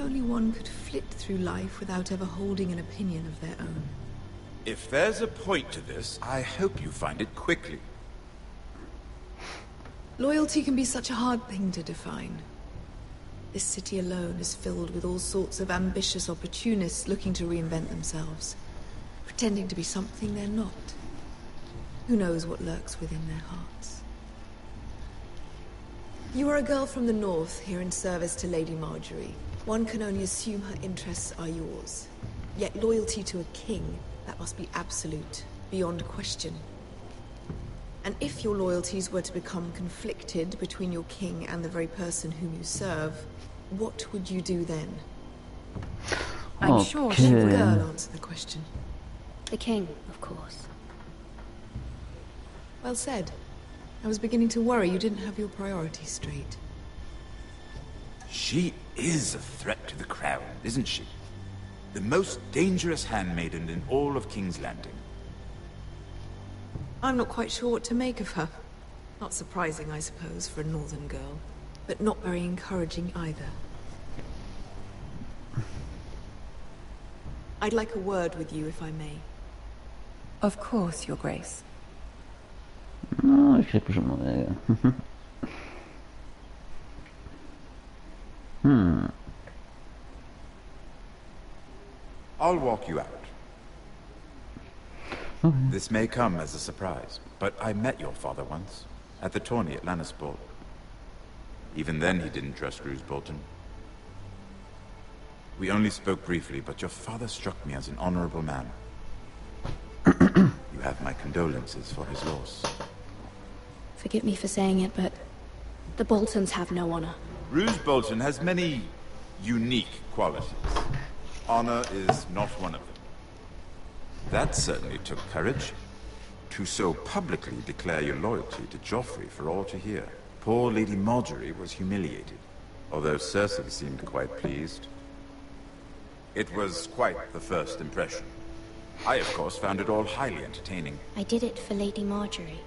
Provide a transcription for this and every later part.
only one could flit through life without ever holding an opinion of their own. If there's a point to this, I hope you find it quickly. Loyalty can be such a hard thing to define. This city alone is filled with all sorts of ambitious opportunists looking to reinvent themselves, pretending to be something they're not. Who knows what lurks within their hearts? You are a girl from the north, here in service to Lady Marjorie. One can only assume her interests are yours. Yet loyalty to a king, that must be absolute, beyond question. And if your loyalties were to become conflicted between your king and the very person whom you serve, what would you do then? I'm sure let the girl answer the question. The king, of course. Well said. I was beginning to worry you didn't have your priorities straight. She is a threat to the crown, isn't she? The most dangerous handmaiden in all of King's Landing. I'm not quite sure what to make of her. Not surprising, I suppose, for a northern girl, but not very encouraging either. I'd like a word with you, if I may. Of course, Your Grace. No, się przemówię. I'll walk you out. Okay. This may come as a surprise, but I met your father once, at the tourney at Lannisport. Even then he didn't trust Roose Bolton. We only spoke briefly, but your father struck me as an honorable man. You have my condolences for his loss. Forgive me for saying it, but the Boltons have no honor. Roose Bolton has many unique qualities. Honor is not one of them. That certainly took courage. To so publicly declare your loyalty to Joffrey for all to hear. Poor Lady Marjorie was humiliated, although Cersei seemed quite pleased. It was quite the first impression. I, of course, found it all highly entertaining. I did it for Lady Marjorie.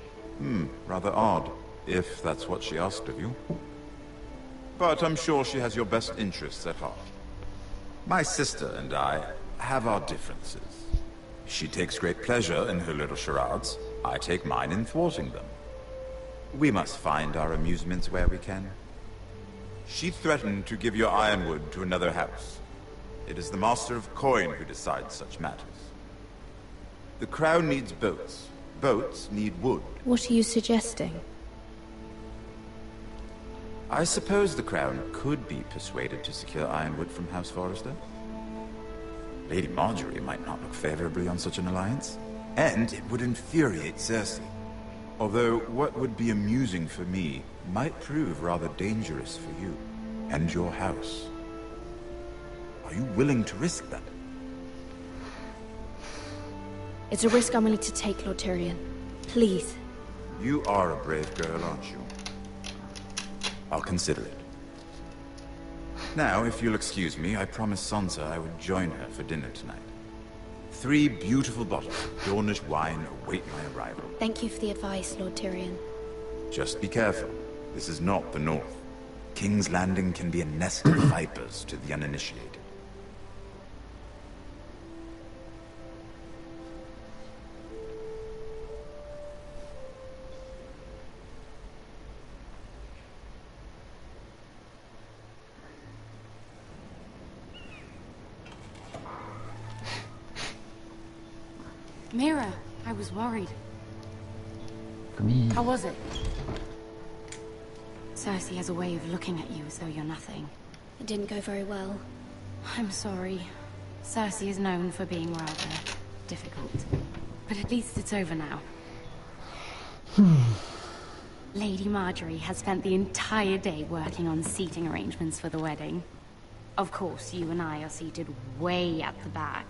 Rather odd, if that's what she asked of you. But I'm sure she has your best interests at heart. My sister and I have our differences. She takes great pleasure in her little charades. I take mine in thwarting them. We must find our amusements where we can. She threatened to give your ironwood to another house. It is the Master of Coin who decides such matters. The crown needs boats. Boats need wood. What are you suggesting? I suppose the crown could be persuaded to secure ironwood from House Forrester. Lady Marjorie might not look favorably on such an alliance, and it would infuriate Cersei. Although what would be amusing for me might prove rather dangerous for you and your house. Are you willing to risk that? It's a risk I'm willing to take, Lord Tyrion. Please. You are a brave girl, aren't you? I'll consider it. Now, if you'll excuse me, I promised Sansa I would join her for dinner tonight. 3 beautiful bottles of Dornish wine await my arrival. Thank you for the advice, Lord Tyrion. Just be careful. This is not the North. King's Landing can be a nest of vipers to the uninitiated. Mira, I was worried. Come here. How was it? Cersei has a way of looking at you as though you're nothing. It didn't go very well. I'm sorry. Cersei is known for being rather difficult. But at least it's over now. Lady Marjorie has spent the entire day working on seating arrangements for the wedding. Of course, you and I are seated way at the back.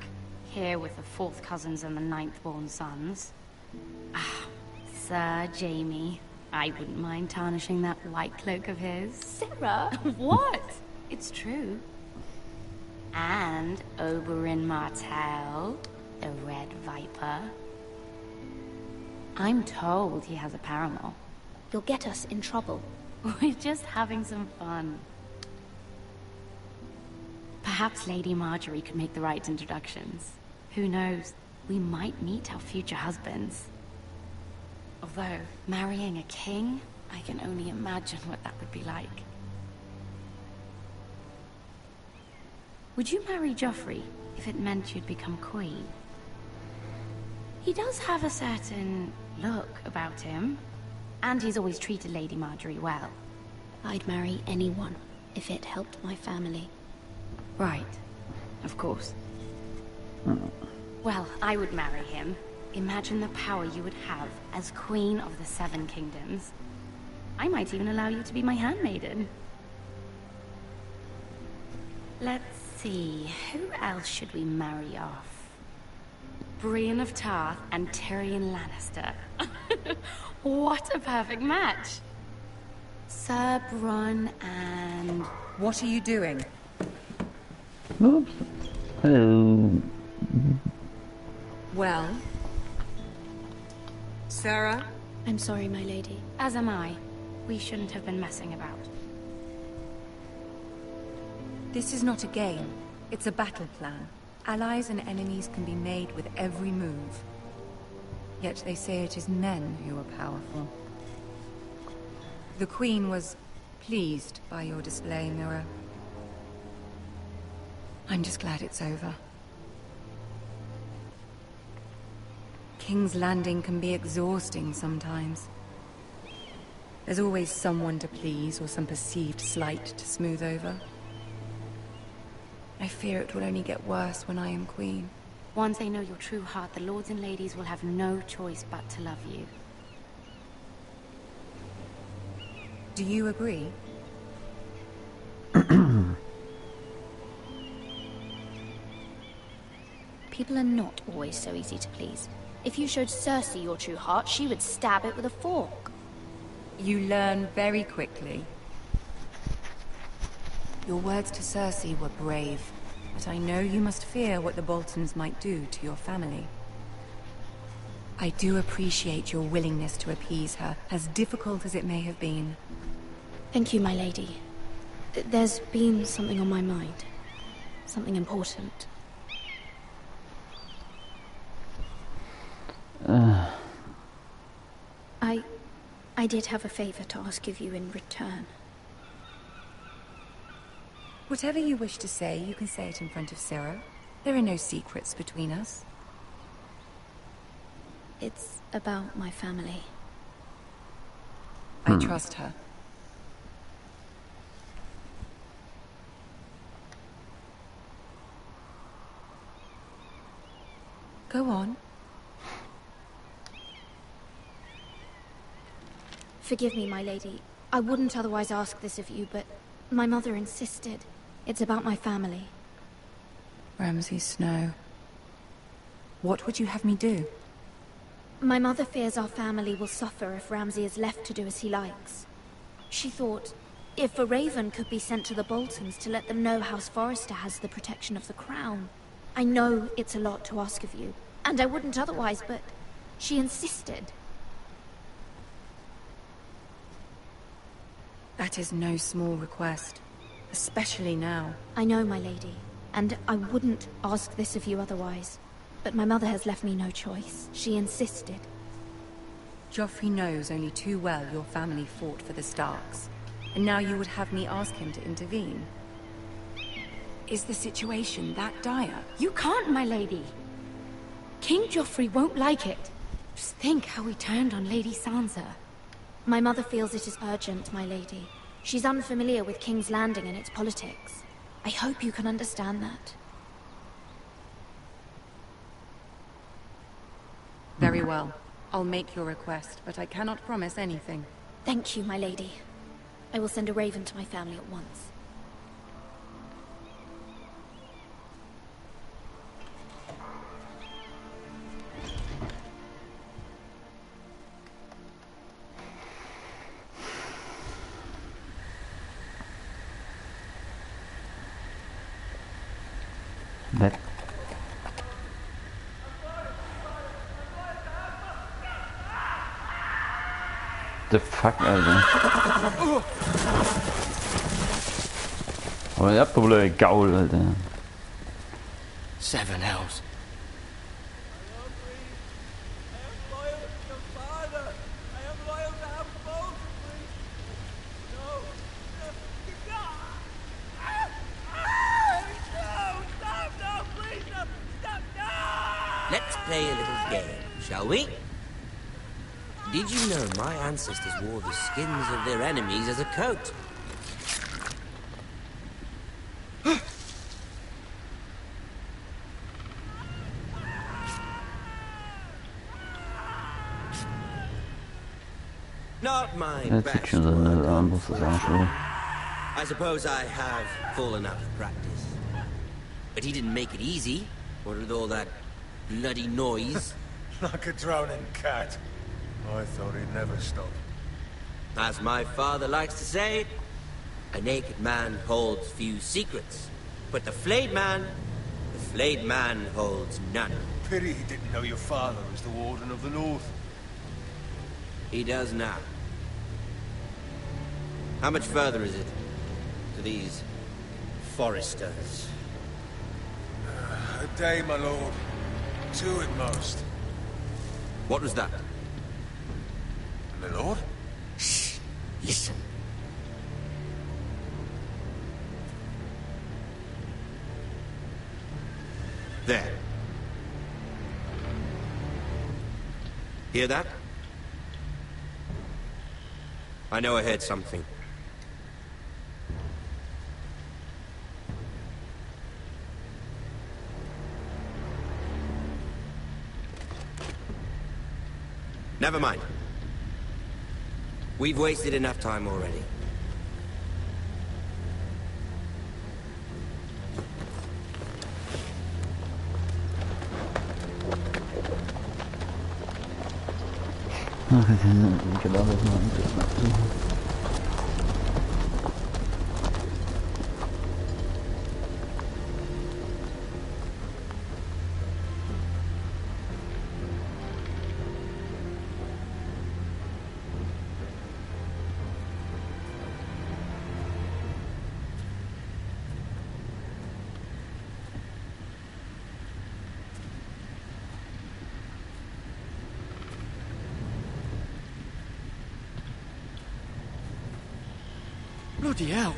Here with the 4th cousins and the 9th-born sons. Ah, Sir Jaime. I wouldn't mind tarnishing that white cloak of his. Sarah! What? It's true. And Oberyn Martell, the Red Viper. I'm told he has a paramour. You'll get us in trouble. We're just having some fun. Perhaps Lady Marjorie could make the right introductions. Who knows? We might meet our future husbands. Although, marrying a king, I can only imagine what that would be like. Would you marry Joffrey if it meant you'd become queen? He does have a certain look about him, and he's always treated Lady Marjorie well. I'd marry anyone if it helped my family. Right. Of course. Well, I would marry him. Imagine the power you would have as Queen of the Seven Kingdoms. I might even allow you to be my handmaiden. Let's see, who else should we marry off? Brienne of Tarth and Tyrion Lannister. What a perfect match! Sir Bronn and... What are you doing? Oops. Hello. Well? Sarah? I'm sorry, my lady. As am I. We shouldn't have been messing about. This is not a game. It's a battle plan. Allies and enemies can be made with every move. Yet they say it is men who are powerful. The Queen was pleased by your display, Mira. I'm just glad it's over. King's Landing can be exhausting sometimes. There's always someone to please or some perceived slight to smooth over. I fear it will only get worse when I am queen. Once they know your true heart, the lords and ladies will have no choice but to love you. Do you agree? People are not always so easy to please. If you showed Cersei your true heart, she would stab it with a fork. You learn very quickly. Your words to Cersei were brave, but I know you must fear what the Boltons might do to your family. I do appreciate your willingness to appease her, as difficult as it may have been. Thank you, my lady. There's been something on my mind. Something important. I did have a favor to ask of you in return. Whatever you wish to say, you can say it in front of Sarah. There are no secrets between us. It's about my family. I trust her. Go on. Forgive me, my lady. I wouldn't otherwise ask this of you, but my mother insisted. It's about my family. Ramsay Snow. What would you have me do? My mother fears our family will suffer if Ramsay is left to do as he likes. She thought, if a raven could be sent to the Boltons to let them know House Forrester has the protection of the crown. I know it's a lot to ask of you, and I wouldn't otherwise, but she insisted. That is no small request, especially now. I know, my lady, and I wouldn't ask this of you otherwise. But my mother has left me no choice. She insisted. Joffrey knows only too well your family fought for the Starks, and now you would have me ask him to intervene. Is the situation that dire? You can't, my lady. King Joffrey won't like it. Just think how he turned on Lady Sansa. My mother feels it is urgent, my lady. She's unfamiliar with King's Landing and its politics. I hope you can understand that. Very well. I'll make your request, but I cannot promise anything. Thank you, my lady. I will send a raven to my family at once. But the fuck, Alter? Oh, ihr habt wohl ein Gaul, Alter. Seven hells. Let's play a little game, shall we? Did you know my ancestors wore the skins of their enemies as a coat? Not my Jetzt best sieht schon so an, muss das auch schon. I suppose I have fallen out of practice. But he didn't make it easy, what with all that bloody noise. Like a drowning cat. I thought he'd never stop. As my father likes to say, a naked man holds few secrets. But the flayed man holds none. Pity he didn't know your father was the Warden of the North. He does now. How much further is it to these foresters? A day, my lord. 2 at most. What was that? My lord? Shh! Listen. There. Hear that? I know I heard something. Never mind. We've wasted enough time already. Genau, das mal das nachsuchen. Bloody hell.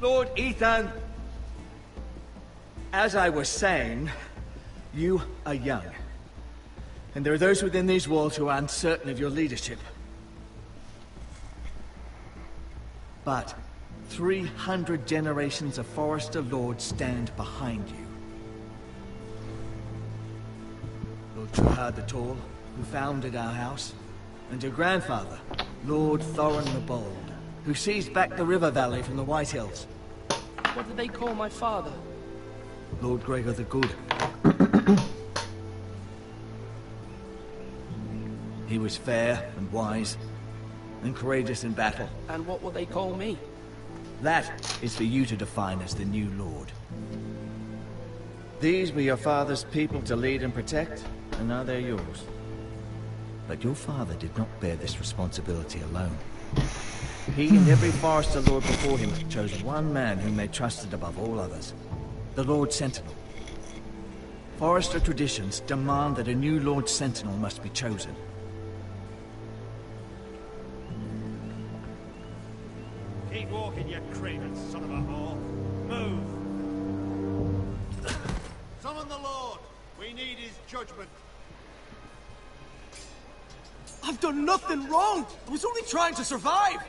Lord Ethan, as I was saying, you are young. And there are those within these walls who are uncertain of your leadership. But 300 generations of Forester Lords stand behind you. Lord Gerhard the Tall, who founded our house, and your grandfather, Lord Thorin the Bold, who seized back the river valley from the White Hills. What did they call my father? Lord Gregor the Good. He was fair and wise, and courageous in battle. And what will they call me? That is for you to define as the new lord. These were your father's people to lead and protect, and now they're yours. But your father did not bear this responsibility alone. He and every Forester Lord before him chose one man whom they trusted above all others, the Lord Sentinel. Forester traditions demand that a new Lord Sentinel must be chosen. Keep walking, you craven son of a whore. Move! Summon the Lord! We need his judgment. I've done nothing wrong! I was only trying to survive!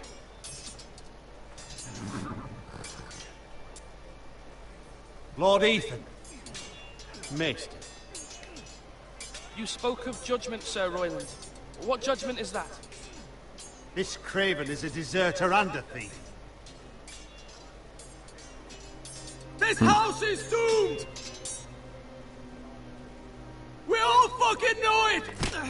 Lord Ethan. Missed. You spoke of judgment, Sir Royland. What judgment is that? This craven is a deserter and a thief. This house is doomed! We all fucking know it!